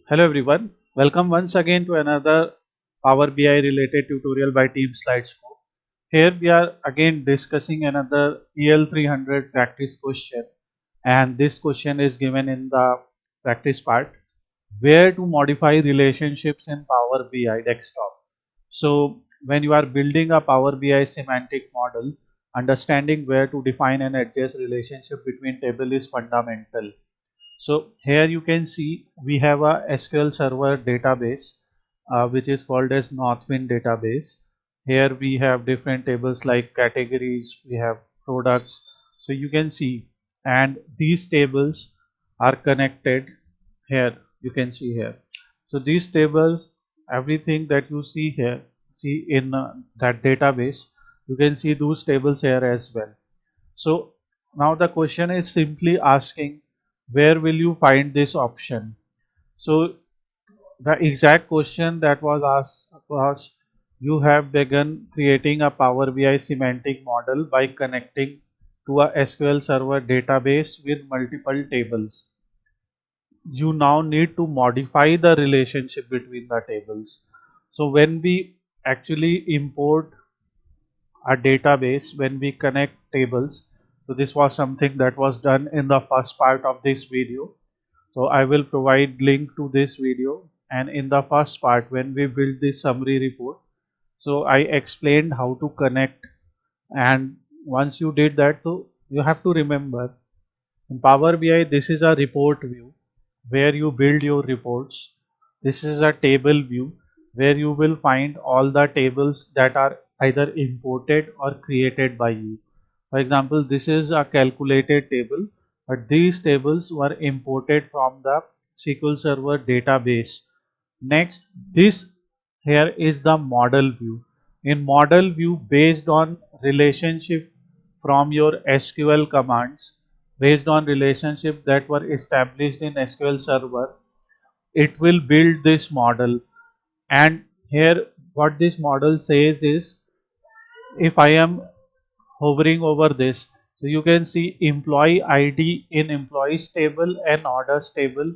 Hello everyone, welcome once again to another Power BI related tutorial by Team Slidescope. Here we are again discussing another EL300 practice question, and this question is given in the practice part, where to modify relationships in Power BI desktop. So when you are building a Power BI semantic model, understanding where to define and adjust relationship between table is fundamental. So here you can see we have a SQL Server database which is called as Northwind database. Here we have different tables like categories, we have products. So you can see, and these tables are connected here. You can see here. So these tables, everything that you see here, see in that database, you can see those tables here as well. So now the question is simply asking, where will you find this option? So the exact question that was asked was, you have begun creating a Power BI semantic model by connecting to a SQL Server database with multiple tables. You now need to modify the relationship between the tables. So when we actually import a database, when we connect tables, so this was something that was done in the first part of this video. So I will provide link to this video, and in the first part when we build this summary report, so I explained how to connect. And once you did that, so you have to remember, in Power BI this is a report view where you build your reports. This is a table view where you will find all the tables that are either imported or created by you. For example, this is a calculated table, but these tables were imported from the SQL Server database. Next, this here is the model view. In model view, based on relationship from your SQL commands, based on relationship that were established in SQL Server, it will build this model. And here what this model says is, if I am hovering over this, so you can see employee ID in employees table and orders table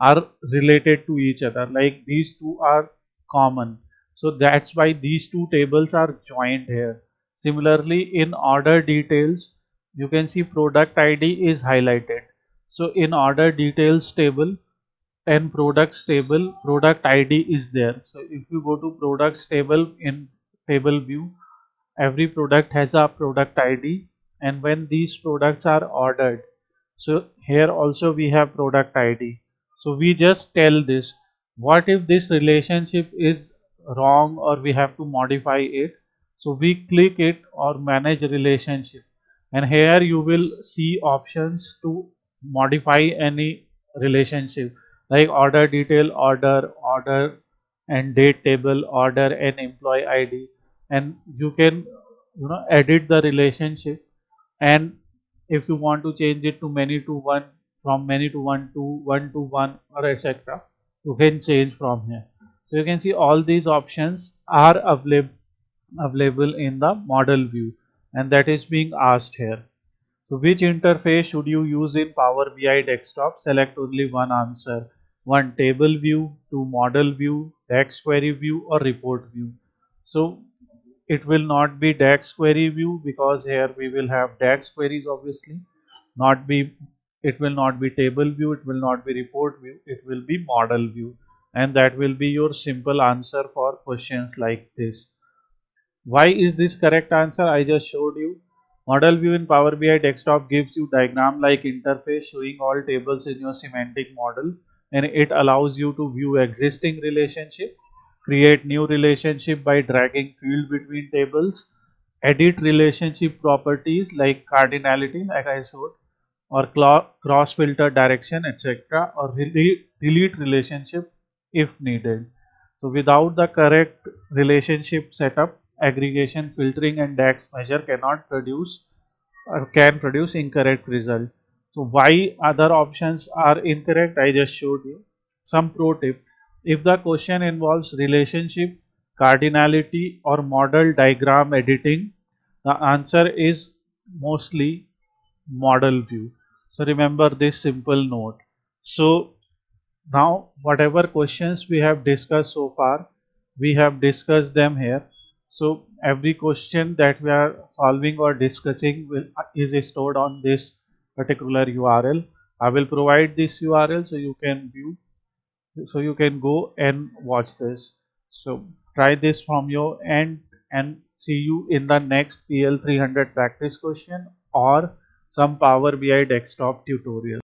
are related to each other, like these two are common, so that's why these two tables are joined here. Similarly, in order details, you can see product ID is highlighted. So in order details table and products table, product ID is there. So if you go to products table in table view, every product has a product ID, and when these products are ordered, so here also we have product ID. So we just tell this, what if this relationship is wrong or we have to modify it. So we click it or manage relationship, and here you will see options to modify any relationship, like order detail, order and date table, order and employee ID. And you can edit the relationship, and if you want to change it to many to one, from many to one to one, or etc., you can change from here. So you can see all these options are available in the model view, and that is being asked here. So which interface should you use in Power BI desktop? Select only one answer. One, table view; two, model view; DAX query view; or report view. So it will not be DAX query view, because here we will have DAX queries obviously. Not be, it will not be table view, it will not be report view, it will be model view. And that will be your simple answer for questions like this. Why is this correct answer? I just showed you. Model view in Power BI desktop gives you diagram like interface showing all tables in your semantic model, and it allows you to view existing relationship, create new relationship by dragging field between tables, edit relationship properties like cardinality like I showed, or cross filter direction, etc., or delete relationship if needed. So without the correct relationship setup, aggregation, filtering and DAX measure cannot produce or can produce incorrect result. So why other options are incorrect, I just showed you. Some pro tip: if the question involves relationship, cardinality or model diagram editing, the answer is mostly model view. So remember this simple note. So Now, whatever questions we have discussed so far, we have discussed them here. So every question that we are solving or discussing is stored on this particular URL. I will provide this URL so you can view, so you can go and watch this. So try this from your end and see you in the next PL 300 practice question or some Power BI desktop tutorial.